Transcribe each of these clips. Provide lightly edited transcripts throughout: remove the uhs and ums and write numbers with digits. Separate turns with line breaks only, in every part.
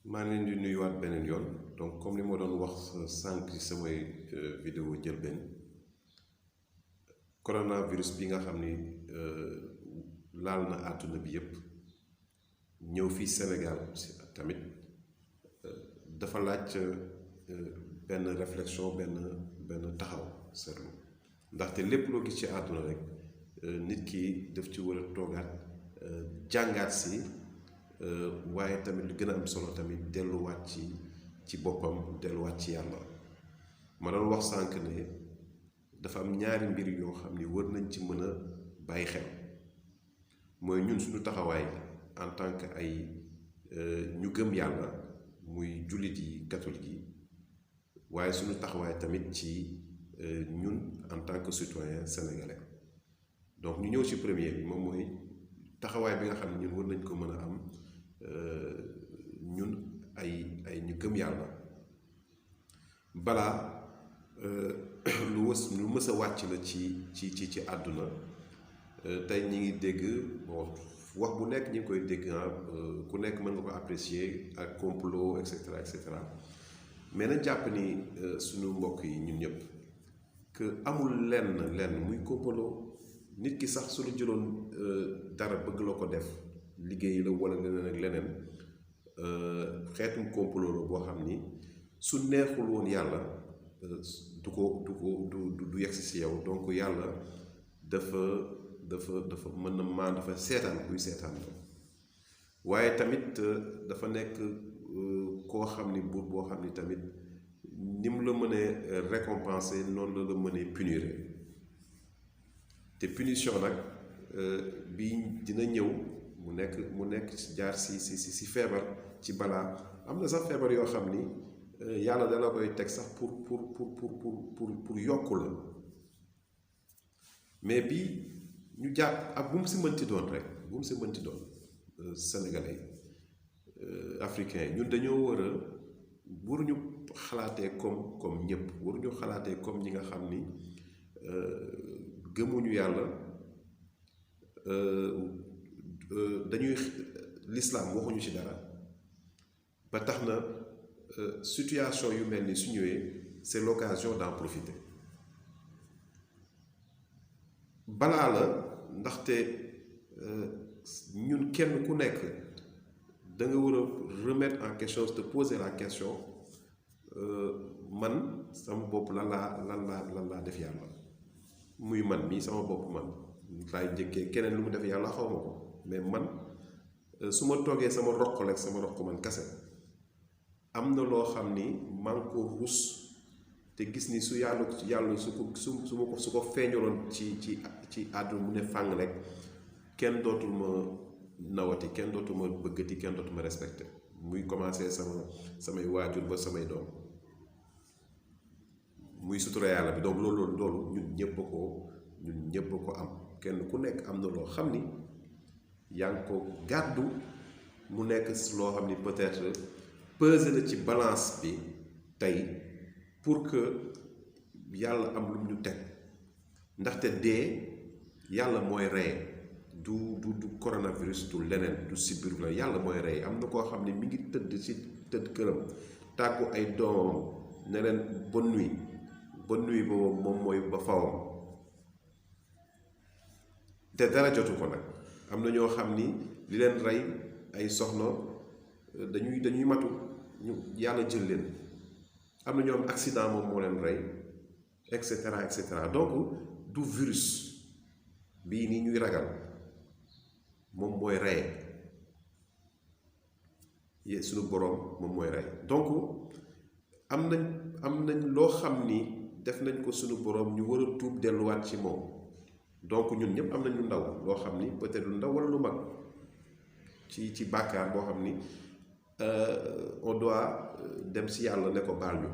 maa ngi leen di nuyuwaat beneen yoon donc comme li ma doon wax sànq ci samay vidéo njëlbeen coronavirus bi nga xam ni laal na àdduna bi yépp ñëw fii Sénégal tamit dafa laaj benn réflexion benn taxaw seetlu ndaxte lépp loo gis ci àdduna rek nit ki daf ci war a toogaat jàngaat si waaye tamit lu gën a am solo tamit delluwaat ci boppam delluwaat ci yàlla ma doon wax sànq ne dafa am ñaari mbir yoo xam ni war nañ ci mën a bàyyi xel mooy ñun suñu taxawaay en tant que ay ñu gëm yàlla muy jullit yi catholique yi waaye suñu taxawaay tamit ci ñun en tant que citoyen sénégalais donc ñu ñëw ci premier bi moom mooy taxawaay bi nga xam ne ñun war nañ ko mën a am ñun ay ñu gëm yàlla balaa lu mës a wàcc la ci àdduna tey ñi ngi dégg bon wax bu nekk ñi ngi koy dégg ku nekk mën nga ko apprécier ak complot et cetera mais na jàpp ni suñu mbokk yi ñun ñëpp que amul lenn muy complot nit ki sax su la jëloon dara bëgg la ko def liggéey la wala leneen ak leneen xeetum complot la boo xam ni su neexul woon yàlla du yegsi si yow donc yàlla dafa mën na dafa seetaan kuy seetaan la waaye tamit dafa nekk koo xam ni buur boo xam ni tamit ni mu la mënee récompenser noonu la mënee punir te punition nag bi dina ñëw mu nekk jaar si feebar ci balaa am na sax feebar yoo xam ni yàlla dala koy teg sax pour yokku la mais bi ñu jàpp ak bu mu si mënti doon rek bu mu si mënti doon sénégalais africain ñun dañoo war a waruñu xalaatee comme ñëpp waruñu xalaatee comme ñi nga xam ni gëmuñu yàlla dañuy l'islam waxuñu ci dara ba tax na situation yu mel ni su ñëwee c'est l'occasion d'en profiter balaa la ndaxte ñun kenn ku nekk da nga war a remettre en question te poser la question man sama bopp lan laa def yàlla muy man mii sama bopp man laay njëkkee keneen lu mu def yàlla xaw ma ko mais man su ma toogee sama roq rek sama roq man kase am na loo xam ni maa ngi ko ruus te gis ni su yàlla su ko feeñaloon ci àdduna mu ne fàng rek kenn dootul ma nawati kenn dootul ma bëggati kenn dootul ma respecté muy commencé samay waajur ba samay doom muy sutura yàlla bi donc loolu ñun ñëpp ko am kenn ku nekk am na loo xam ni yaa ngi ko gàddu mu nekk loo xam ni peut-être peser na ci balance bi tey pour que yàlla am lu ñu teg ndaxte dee yàlla mooy rey du coronavirus du leneen du sibiru la yàlla mooy rey am na koo xam ne mi ngi tëdd këram tàggu ay doomam ne leen bonne nuit boobu moom mooy ba fawam te dara jotu ko nag am na ñoo xam ni li leen rey ay soxna dañuy matu ñu yàlla jël leen am na ñoo am accident moom moo leen rey et cetera donc du virus bii nii ñuy ragal moom mooy rey suñu boroom moom mooy rey donc am nañ loo xam ni def nañ ko suñu boroom ñu war a tuub delluwaat ci moom donc ñun ñëpp am nañ lu ndaw loo xam ni peut-être lu ndaw walla lu mag ci bàkkaar boo xam ni on doit dem si yàlla ne ko baal ñu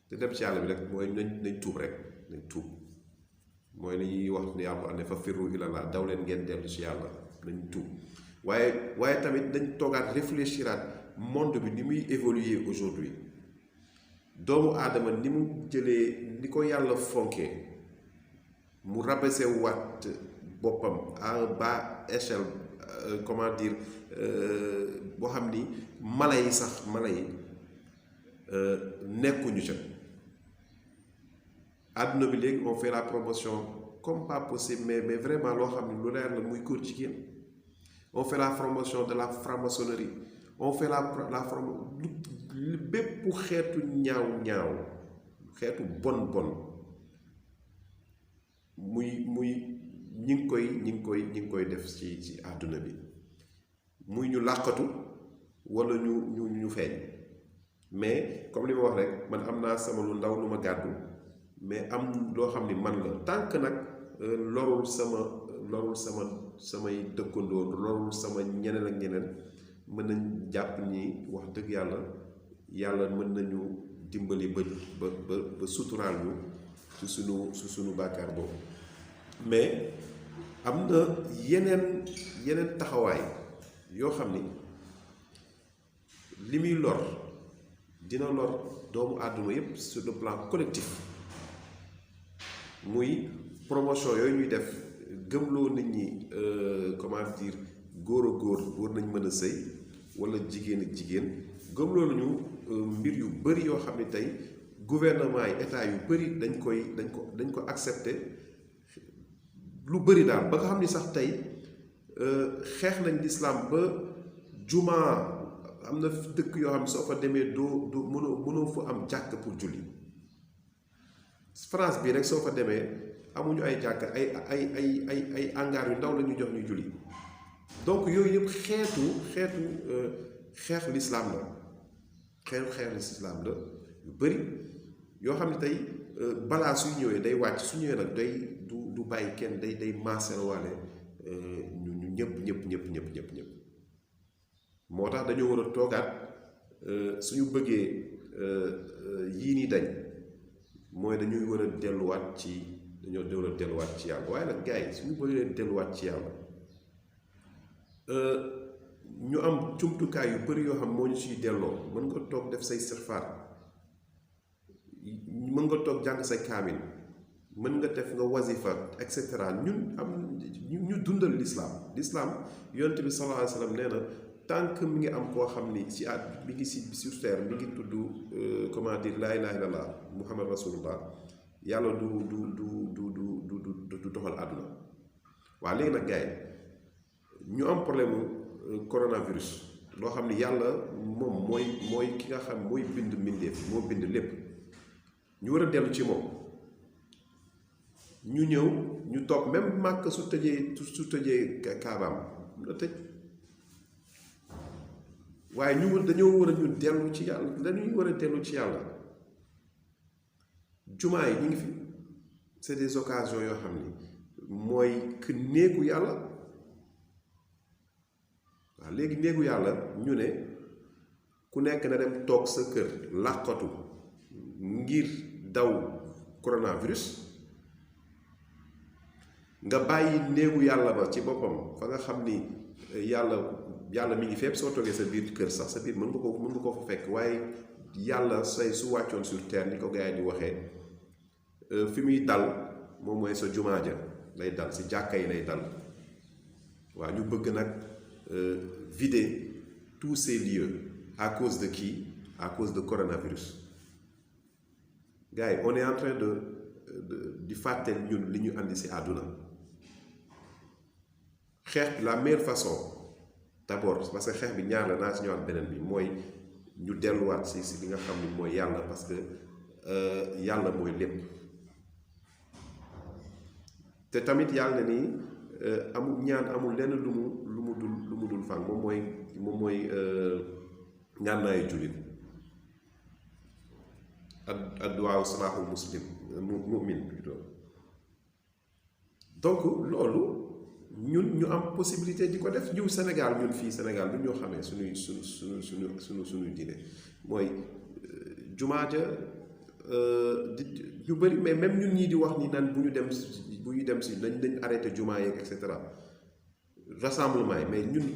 te dem si yàlla bi rek mooy nañ tuub rek nañ tuub mooy nañuy wax ne yàlla ne fa firru ilallah daw leen ngeen dellu si yàlla nañ tuub waaye tamit dañ toogaat réfléchiraat monde bi ni muy évoluer aujourd'hui doomu aadama ni mu jëlee ni ko yàlla fonkee mu rabaissé waat boppam à bas échelle comment dire boo xam ni mala yi sax mala yi nekkuñu ca. àdduna bi léegi on fait la promotion comme pas possible mais vraiment loo xam ne lu leer la muy góor jigéen. On fait la promotion de la franc-maçonnerie on fait la bépp xeetu ñaaw xeetu bon muy ñi ngi koy def ci àdduna bi muy ñu làqatu walla ñu feeñ. mais comme li ma wax rek man am naa sama lu ndaw lu ma gàddu mais am loo xam ni man la tant que nag lorul samay dëkkandoo loolu sama ñeneen ak ñeneen mën nañ jàpp ni wax dëgg yàlla mën nañu dimbali ba suturaal ñu ci sunu bàkkaar boobu. mais am na yeneen taxawaay yoo xam ni li muy lor dina lor doomu àdduna yépp sur le plan collectif muy promotion yooyu ñuy def gëmloo nit ñi comment dire góor a góor war nañ mën a sëy walla jigéen ak jigéen gëmloo nañu mbir yu bari yoo xam ne tey gouvernement yi état yu bari dañ ko accepter lu bari daal ba nga xam ni sax tey xeex nañ lislaam ba jumaa am na dëkk yoo xam ne soo fa demee doo mënoo fa am jàkk pour julli. France bii rek soo fa demee amuñu ay jàkk ay hangar yu ndaw la ñu jox ñu julli. donc yooyu yëpp xeex lislaam la xeex lislaam la yu bari yoo xam ne tey balaa suy ñëwee day wàcc su ñëwee nag du bàyyi kenn day maaseel waale ñu ñëpp moo tax dañoo war a toogaat suñu bëggee yii nii dañ mooy dañuy war a delluwaat ci yàlla. waaye nag gars yi suñu bëggee delluwaat ci yàlla ñu am jumtukaay yu bari yoo xam moo ñu ciy delloo. mën nga toog def say sirfaat, mën nga toog jàng say kaamil, mën nga def nga wasifa et cetera. ñu dundal l'islam yonent bi sallallahu alayhi wa sallam nee na tant que mi ngi am koo xam ni ci mi ngi sur terre mi ngi tudd comment dire laa ilaaha illallah muhammad rasulullah, yàlla du doxal àdduna. waa léegi nag gars yi ñu am problème coronavirus loo xam ni yàlla moom mooy ki nga xam mooy bind mbindeef moo bind lépp, ñu war a dellu ci moom. ñu ñëw ñu toog même màkk su tëjee kaabaam la tëj, waaye dañoo war a ñu dellu ci yàlla, dañuy war a dellu ci yàlla. jumaa yi ñu ngi fi, c'est des occasions yoo xam ni mooy que néegu yàlla. waaw léegi néegu yàlla ñu ne ku nekk na dem toog sa kër làqatu ngir daw coronavirus, nga bàyyi néegu yàlla ba ci boppam fa nga xam ni yàlla mi ngi fépp. soo toogee sa biir kër sax sa biir mën nga ko fa fekk, waaye yàlla su wàccoon sur terre ni ko gars yi di waxee, fi muy dal moom mooy sa jumaa ja lay dal, si jàkka yi lay dal. waaw ñu bëgg nag vider tous ces lieux à cause de qui? À cause de coronavirus. gars yi on est en train di fàtteel ñun li ñu andi si àdduna. xeex la meilleure façon d'abord, parce que xeex bi ñaar la, naa si ñëwaat beneen bi, mooy ñu delluwaat si li nga xam ni mooy yàlla, parce que yàlla mooy lépp. te tamit yàlla ni amul ñaan, amul lenn lu mu dul fang, moom mooy ñaanaayu jullit. ad-du'aa salaaxul muslim mu'min plutôt. donc loolu ñu am possibilité di ko def. ñëw Sénégal, ñun fii Sénégal lu ñoo xamee suñuy diine mooy jumaa ja ñu bëri, mais même ñun ñii di wax ni naan bu ñu dem si dañ arrêté jumaa yeeg et cetera, rassemblement yi, mais ñun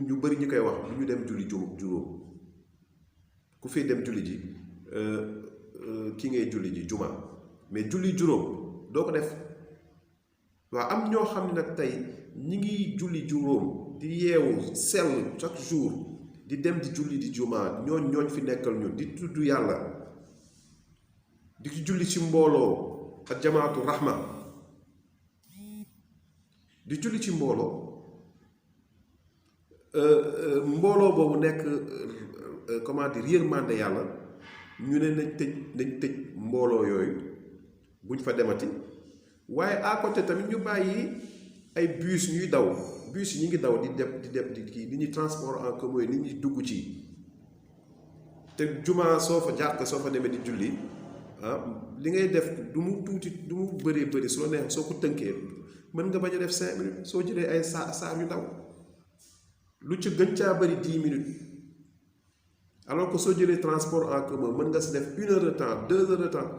ñu bëri ñu koy wax du ñu dem julli juróom. ku fi dem julli ji ki ngay julli ji jumaa, mais julli juróom doo ko def. waaw am ñoo xam ne nag tey ñi ngi julli juróom di yeewu sell chaque jour di dem di julli di jumaa ñooñ fi nekkal ñu di tudd yàlla di julli ci mbooloo ak jamaatu rahma di julli ci mbooloo boobu nekk comment dire yërmande yàlla ñu ne nañ tëj mbooloo yooyu buñ fa demati waaye à côté tamit ñu bàyyi ay bus ñuy daw bus yi ñu ngi daw di dem di kii nit ñi transport en commun nit ñi dugg ci te jumaa soo fa jàkk soo fa demee di julli li ngay def du mu tuuti du mu bëri su la neex soo ko tënkee mën nga bañ a def 5 minutes soo jëlee ay saar yu ndaw lu ci gën caa bëri 10 minutes alors que soo jëlee transport en commun mën nga si def 1 heure de temps 2 heures de temps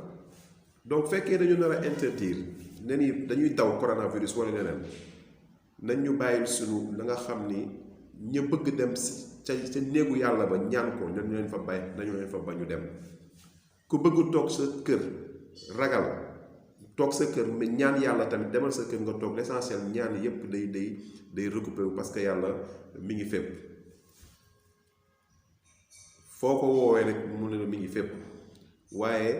donc fekkee dañu nar a interdire ne ni dañuy daw coronavirus wala leneen nañ ñu bàyyil sunu la nga xam ni ña bëgg dem ca néegu yàlla ba ñaan ko nañu leen fa ba ñu dem ku bëgg toog sa kër ragal toog sa kër mais ñaan yàlla tamit demal sa kër nga toog l'essentiel ñaan yépp day recoupé wu parce que yàlla mi ngi fépp foo ko woowee rek mu ne la mi ngi fépp waaye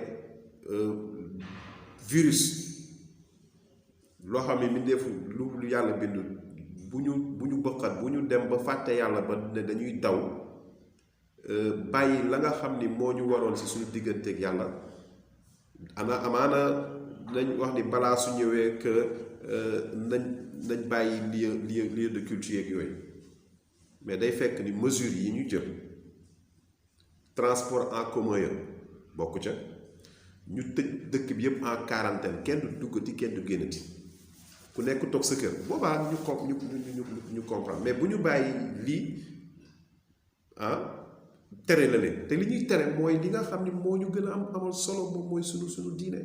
virus loo xam ne mi defu lu yàlla bindu bu ñu bëqat bu ñu dem ba fàtte yàlla ba ne dañuy daw bàyyi la nga xam ni moo ñu waroon ci suñu digganteeg yàlla amaana nañ wax ni balaa su ñëwee que nañ bàyyi lieu de culture yeeg yooyu mais day fekk ni mesures yi ñu jël transport en commun ya bokk ca ñu tëj dëkk bi yëpp en quarantaine kenn du duggati kenn du génnati ku nekk toog sa kër boobaa ñu comprendre mais bu ñu bàyyi lii tere la leen te li ñuy tere mooy li nga xam ni moo ñu gën a amal solo moom mooy sunu diine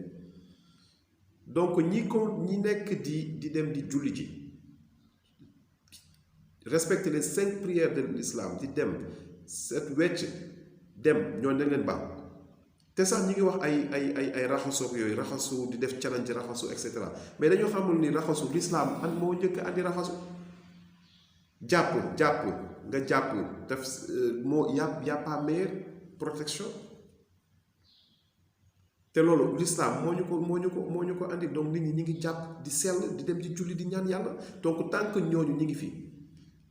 donc ñi nekk di dem di julli ji respecter les 5 prières de l'islam di dem set wecc dem ñooñu dañ leen baax te sax ñi ngi wax ay raxasu yooyu raxasu di def challenge raxasu et cetera mais dañoo xamul ni raxasu l'islam moo njëkk andi raxasu jàpp nga jàpp def moo y a pas meilleure protection te loolu l'islam moo ñu ko andi donc nit ñi ñi ngi jàpp di sell di dem di julli di ñaan yàlla donc tant que ñooñu ñi ngi fi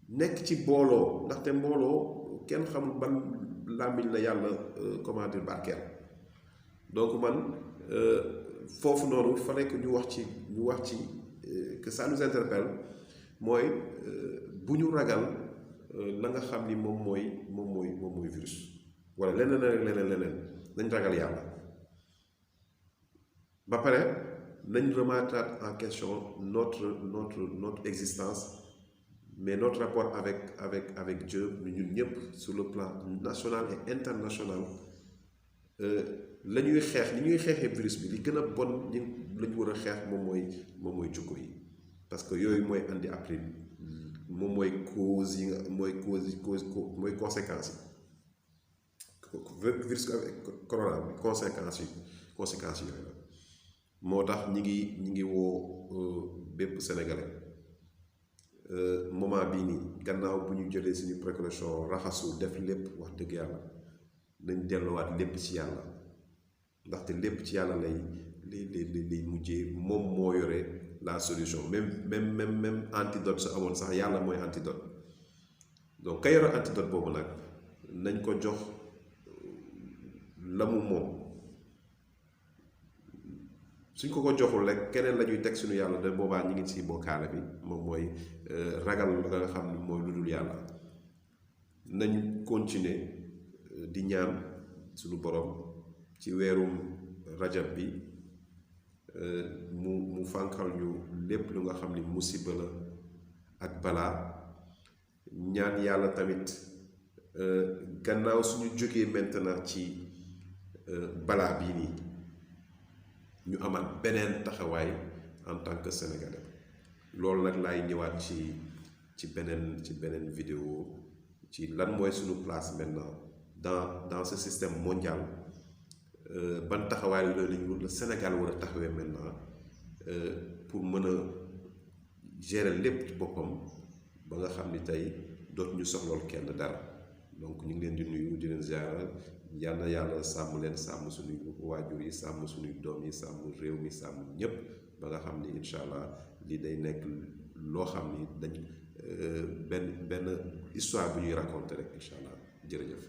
nekk ci mbooloo ndaxte mbooloo kenn xamul ban làmmiñ la yàlla comment dire barkeel donc man foofu noonu il fallait que ñu wax ci que ça nous interpelle mooy bu ñu ragal la nga xam ni moom mooy virus wala leneen nañ ragal yàlla ba pare nañ remettre en question notre existence mais notre rapport avec Dieu ñun ñëpp sur le plan national et international la ñuy xeex li ñuy xeexee virus bi li gën a bon la ñu war a xeex moom mooy jukko yi parce que yooyu mooy andi après moom mooy cause yi nga mooy conséquences yi virus corona bi conséquences yooyu la moo tax ñi ngi woo bépp sénégalais moment bii nii gannaaw bu ñu jëlee suñu précaution raxasu def lépp wax dëgg yàlla nañ delluwaat lépp ci yàlla ndaxte lépp ci yàlla lay mujjee moom moo yore la solution même antidote su amoon sax yàlla mooy antidote donc ka yore antidote boobu nag nañ ko jox la mu moom suñ ko joxul rek keneen la ñuy teg suñu yàlla de boobaa ñi ngi ci bokkaale bi moom mooy ragal la nga xam ne mooy lu dul yàlla nañ continuer di ñaan suñu borom ci weerum rajab bi mu fànqal ñu lépp lu nga xam ni musiba la ak balaa ñaan yàlla tamit gannaaw suñu jógee maintenant ci balaa bii nii ñu amaat beneen taxawaay en tant que sénégalais loolu nag laay ñëwaat ci beneen vidéo ci lan mooy suñu place maintenant dans ce système mondial ban taxawaay la Sénégal war a taxawee maintenant pour mën a gérer lépp ci boppam ba nga xam ni tey dootuñu soxlool kenn dara donc ñu ngi leen di nuyu di leen ziara yàlla yàlla sàmm leen sàmm suñuy waajur yi sàmm suñuy doom yi sàmm réew mi sàmm ñépp ba nga xam ni incha allah lii day nekk loo xam ni dañ benn histoire bu ñuy raconter rek incha allah jërëjëf.